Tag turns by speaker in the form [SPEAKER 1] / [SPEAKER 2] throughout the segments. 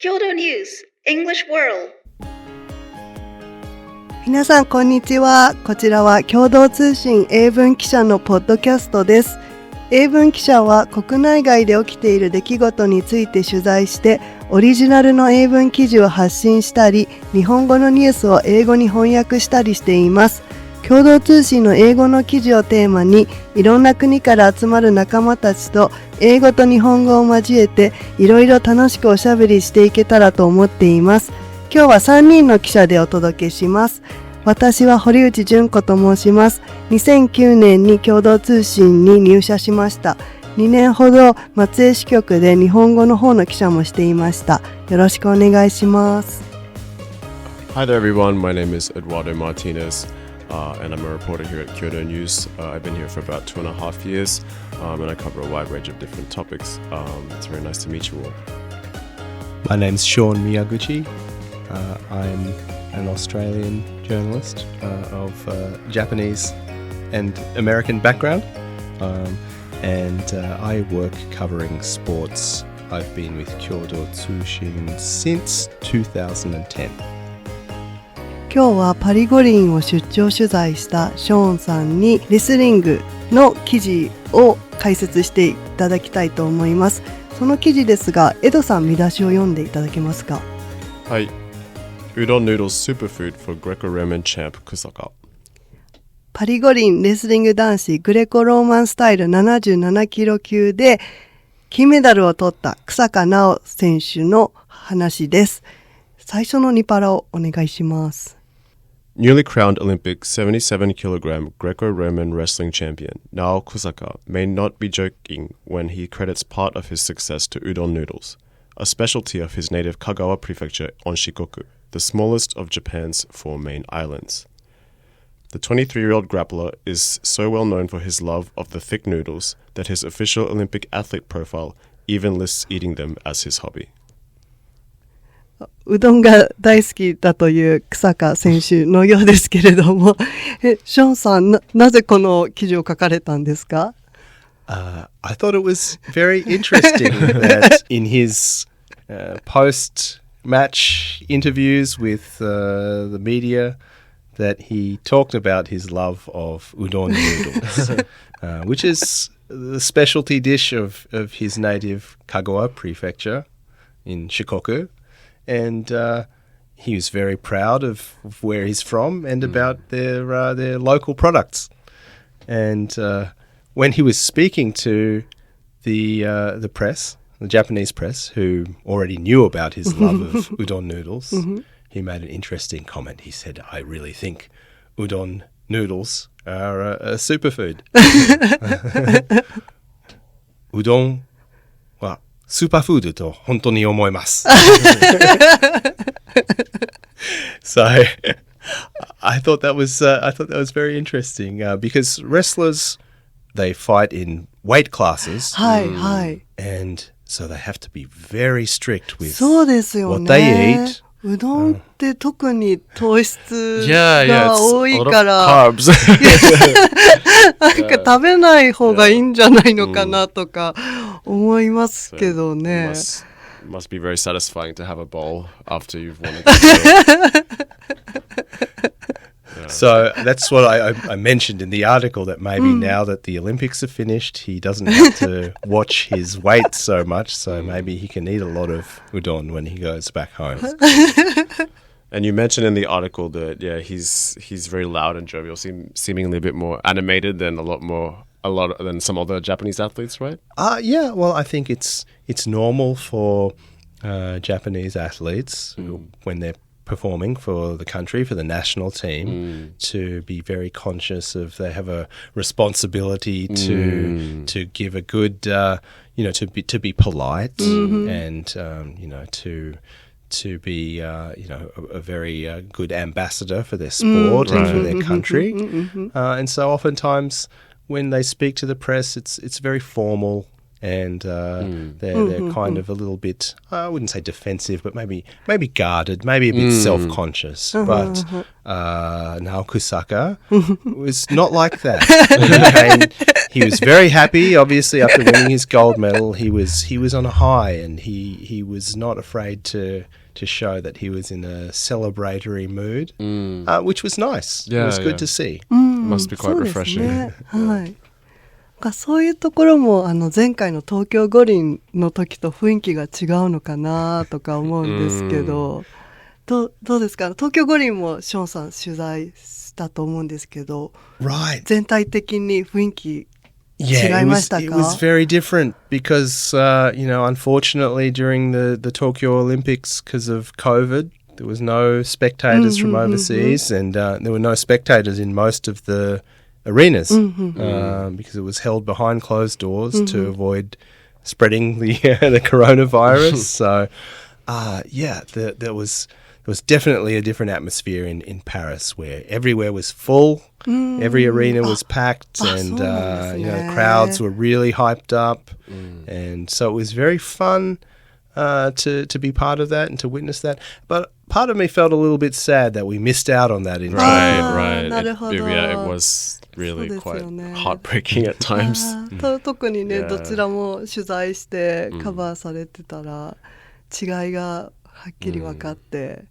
[SPEAKER 1] Kyodo News English World。
[SPEAKER 2] 皆さんこんにちは。こちらは共同通信英文記者のポッドキャストです。英文記者は国内外で起きている出来事について取材してオリジナルの英文記事を発信したり、日本語のニュースを英語に翻訳したりしています。共同通信の英語の記事をテーマに、いろんな国から集まる仲間たちと英語と日本語を交えていろいろ楽しくおしゃべりしていけたらと思っています。今日は3人の記者でお届けします。私は堀内純子と申します。2009年に共同通信に入社しました。2年ほど松江支局で日本語の方の記者もしていました。よろしくお願いします。
[SPEAKER 3] Hi there everyone, my name is Eduardo Martinez.And I'm a reporter here at Kyodo News. I've been here for about 2.5 years, and I cover a wide range of different topics. It's very nice to meet you all.
[SPEAKER 4] My name's Sean Miyaguchi. I'm an Australian journalist of Japanese and American background, and I work covering sports. I've been with Kyodo Tsushin since 2010.
[SPEAKER 2] 今日はパリ五輪を出張取材したショーンさんにレスリングの記事を解説していただきたいと思います。その記事ですが、エドさん見出しを読んでいただけますか。
[SPEAKER 3] はい。Udon noodles superfood for Greco-Roman champ Kusaka。
[SPEAKER 2] パリ五輪レスリング男子グレコローマンスタイル77キロ級で金メダルを取った久坂直選手の話です。最初の2パラをお願いします。
[SPEAKER 3] Newly crowned Olympic 77kg Greco-Roman wrestling champion Nao Kusaka may not be joking when he credits part of his success to udon noodles, a specialty of his native Kagawa prefecture on Shikoku, the smallest of Japan's 4 main islands. The 23-year-old grappler is so well known for his love of the thick noodles that his official Olympic athlete profile even lists eating them as his hobby.
[SPEAKER 2] うどんが大好きだという久坂選手のようですけれども、ショーンさん なぜこの記事を書かれたんですか？
[SPEAKER 4] I thought it was very interesting that in his post-match interviews with the media that he talked about his love of udon noodles, which is the specialty dish of his native Kagawa prefecture in Shikoku.And he was very proud of where he's from and about their local products. And when he was speaking to the press, the Japanese press, who already knew about his love of udon noodles, he made an interesting comment. He said, "I really think udon noodles are a superfood." Udon wa superfood と本当に思います。So I thought that was very interesting because wrestlers, they fight in weight classes.
[SPEAKER 2] はいはい。
[SPEAKER 4] And so they have to be very strict with
[SPEAKER 2] そうですよね。
[SPEAKER 4] what they eat.
[SPEAKER 2] うどんって特に糖質が多いから、なんか食べない方がいいんじゃないのかなとか思いますけどね。
[SPEAKER 3] Must be very satisfying to have a bowl after you've won it.
[SPEAKER 4] So that's what I mentioned in the article, that maybe now that the Olympics are finished, he doesn't have to watch his weight so much, so maybe he can eat a lot of udon when he goes back home.
[SPEAKER 3] And you mentioned in the article that he's very loud and jovial, seemingly a bit more animated than a lot than some other Japanese athletes, right?
[SPEAKER 4] Yeah, well, I think it's normal for Japanese athletes when they're performing for the country, for the national team, to be very conscious of they have a responsibility to give a good, to be polite and to be a very good ambassador for their sport and for their country. And so oftentimes when they speak to the press, it's very formal. And they're kind of a little bit, I wouldn't say defensive, but maybe guarded, maybe a bit self-conscious. But Nao Kusaka was not like that. he was very happy. Obviously, after winning his gold medal, he was on a high, and he was not afraid to show that he was in a celebratory mood, which was nice. It was good to see.
[SPEAKER 3] Must be quite refreshing.
[SPEAKER 2] はい。そういうところも前回の東京五輪の時と雰囲気が違うのかなとか思うんですけど、どうですか？東京五輪もショーンさん取材したと思うんですけど、全体的に雰囲気違いましたか？
[SPEAKER 4] It was very different because, unfortunately during the Tokyo Olympics, because of COVID, there was no spectators from overseas, and there were no spectators in most of the arenas because it was held behind closed doors to avoid spreading the coronavirus. So, there was definitely a different atmosphere in Paris, where everywhere was full, every arena was packed, and the crowds were really hyped up, and so it was very fun to be part of that and to witness that. But part of me felt a little bit sad that we missed out on that in Tokyo.
[SPEAKER 3] Right. It was really quite heartbreaking at times.
[SPEAKER 2] 特にね、どちらも取材してカバーされてたら違いがはっきり分かって。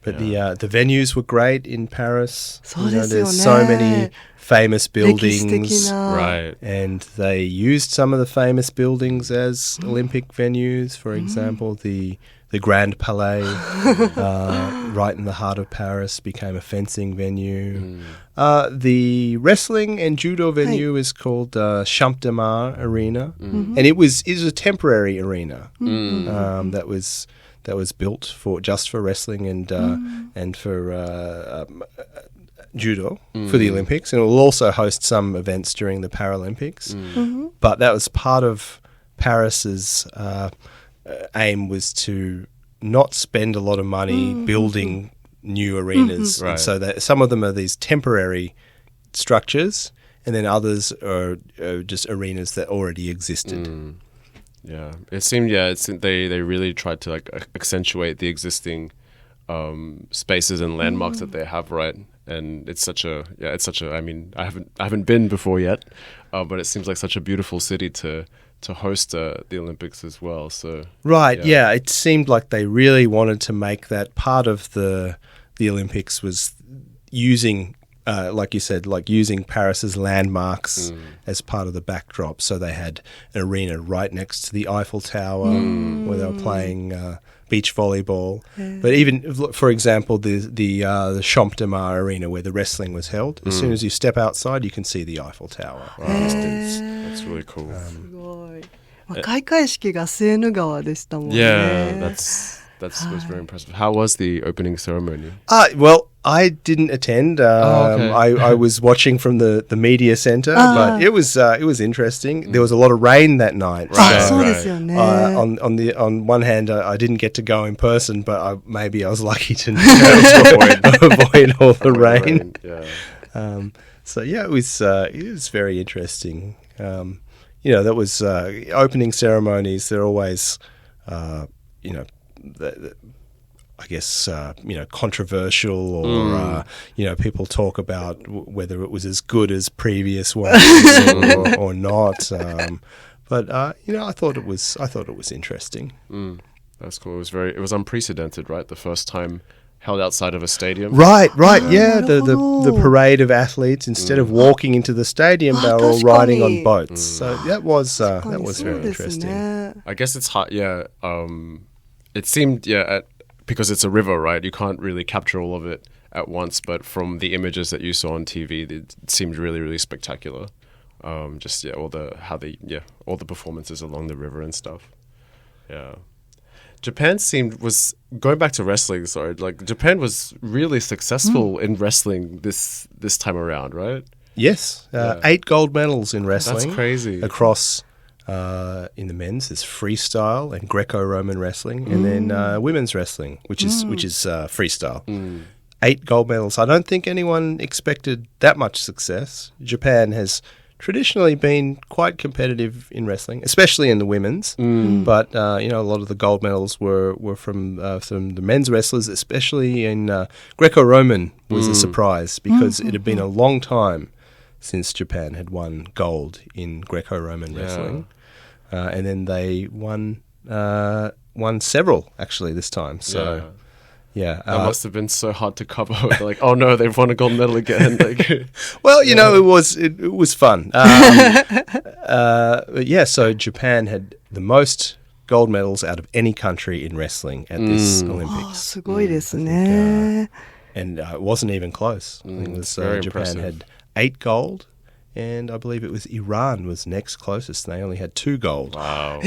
[SPEAKER 4] But the venues were great in Paris.
[SPEAKER 2] そうですよね。
[SPEAKER 4] There's so many famous buildings,
[SPEAKER 2] 歴史的な。
[SPEAKER 3] Right.
[SPEAKER 4] And they used some of the famous buildings as Olympic venues. For example, the Grand Palais, right in the heart of Paris, became a fencing venue. The wrestling and judo venue is called Champ de Mars Arena, and it was a temporary arena that was built just for wrestling and for judo for the Olympics, and it will also host some events during the Paralympics. But that was part of Paris's aim, was to not spend a lot of money building new arenas.
[SPEAKER 3] Right.
[SPEAKER 4] So that some of them are these temporary structures, and then others are just arenas that already existed.
[SPEAKER 3] Yeah, it seemed they really tried to accentuate the existing spaces and landmarks that they have, right? And it's such a I mean, I haven't been before yet, but it seems like such a beautiful city to host the Olympics as well. So
[SPEAKER 4] yeah, it seemed like they really wanted to make that part of the Olympics was using, like you said, like using Paris's landmarks as part of the backdrop. So they had an arena right next to the Eiffel Tower where they were playing beach volleyball. But even, for example, the Champ de Mars Arena where the wrestling was held, as soon as you step outside, you can see the Eiffel Tower in the distance.
[SPEAKER 3] That's really cool.
[SPEAKER 2] すごい。開会式がセーヌ川でしたもんね。
[SPEAKER 3] Yeah, that was very impressive. How was the opening ceremony?
[SPEAKER 4] Well, I didn't attend.
[SPEAKER 3] Okay.
[SPEAKER 4] I was watching from the media center, but it was interesting. There was a lot of rain that night.
[SPEAKER 3] Right.
[SPEAKER 2] そうですよね。
[SPEAKER 4] On one hand, I didn't get to go in person, but maybe I was lucky to avoid all the rain.
[SPEAKER 3] Yeah.
[SPEAKER 4] So yeah, it was very interesting. That was opening ceremonies. They're always, I guess, controversial, or people talk about whether it was as good as previous ones or not. But I thought it was interesting.
[SPEAKER 3] That's cool. It was unprecedented, right? The first time held outside of a stadium.
[SPEAKER 4] Right. Yeah, the parade of athletes, instead of walking into the stadium, they were all riding on boats. So that was very interesting.
[SPEAKER 3] I guess it's hard. Yeah. It seemed because it's a river, right? You can't really capture all of it at once. But from the images that you saw on TV, it seemed really, really spectacular. All the performances along the river and stuff. Yeah. Japan was going back to wrestling. Sorry, Japan was really successful in wrestling this time around, right?
[SPEAKER 4] Yes, 8 gold medals in wrestling.
[SPEAKER 3] That's crazy.
[SPEAKER 4] Across in the men's, there's freestyle and Greco-Roman wrestling, and then women's wrestling, which is freestyle. 8 gold medals. I don't think anyone expected that much success. Japan has traditionally been quite competitive in wrestling, especially in the women's. But a lot of the gold medals were from the men's wrestlers, especially in Greco-Roman was a surprise because it had been a long time since Japan had won gold in Greco-Roman wrestling. And then they won several, actually, this time. So,
[SPEAKER 3] that must have been so hard to cover. Like, oh no, they've won a gold medal again. Like,
[SPEAKER 4] well, you know, it was fun. So Japan had the most gold medals out of any country in wrestling at this Olympics.
[SPEAKER 2] すごいですね。
[SPEAKER 4] And it wasn't even close. I think it was, Japan
[SPEAKER 3] impressive.
[SPEAKER 4] had 8 gold, and I believe it was Iran was next closest. They only had 2 gold.
[SPEAKER 3] wow.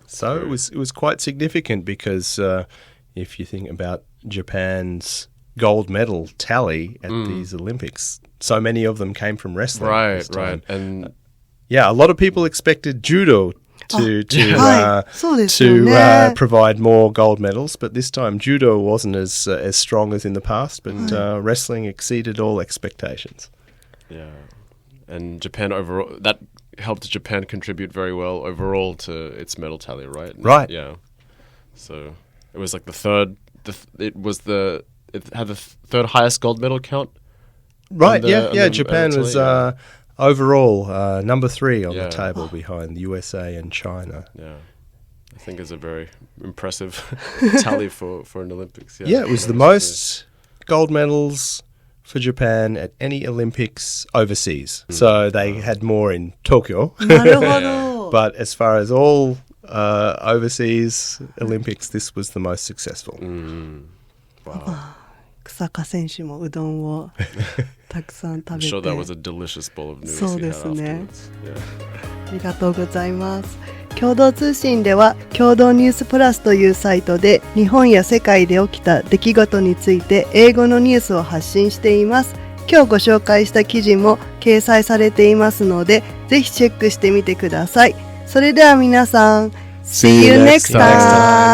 [SPEAKER 4] So it was quite significant because if you think about Japan's gold medal tally at these Olympics, so many of them came from wrestling.
[SPEAKER 3] Right. And
[SPEAKER 4] a lot of people expected judo to provide more gold medals, but this time judo wasn't as strong as in the past, but wrestling exceeded all expectations.
[SPEAKER 3] yeah. And Japan overall, that helped Japan contribute very well overall to its medal tally, right?
[SPEAKER 4] Right.
[SPEAKER 3] Yeah. So it was like the third. It had the third highest gold medal count.
[SPEAKER 4] Right.
[SPEAKER 3] On the
[SPEAKER 4] Japan
[SPEAKER 3] medal
[SPEAKER 4] was
[SPEAKER 3] tally,
[SPEAKER 4] overall number 3 on the table behind the USA and China.
[SPEAKER 3] Yeah. I think it's a very impressive tally for an Olympics.
[SPEAKER 4] Yeah, it was the most gold medals for Japan at any Olympics overseas. So they had more in Tokyo.
[SPEAKER 2] なるほど。
[SPEAKER 4] But as far as all overseas Olympics, this was the most successful.
[SPEAKER 3] Wow.
[SPEAKER 2] 草加選手もうどんをたくさん食べ
[SPEAKER 3] I'm
[SPEAKER 2] て
[SPEAKER 3] sure that was a delicious bowl of noodles
[SPEAKER 2] そう
[SPEAKER 3] he
[SPEAKER 2] で
[SPEAKER 3] had
[SPEAKER 2] すね。
[SPEAKER 3] afterwards. Yeah.
[SPEAKER 2] ありがとうございます。共同通信では共同ニュースプラスというサイトで日本や世界で起きた出来事について英語のニュースを発信しています。今日ご紹介した記事も掲載されていますのでぜひチェックしてみてください。それでは皆さん See you next time!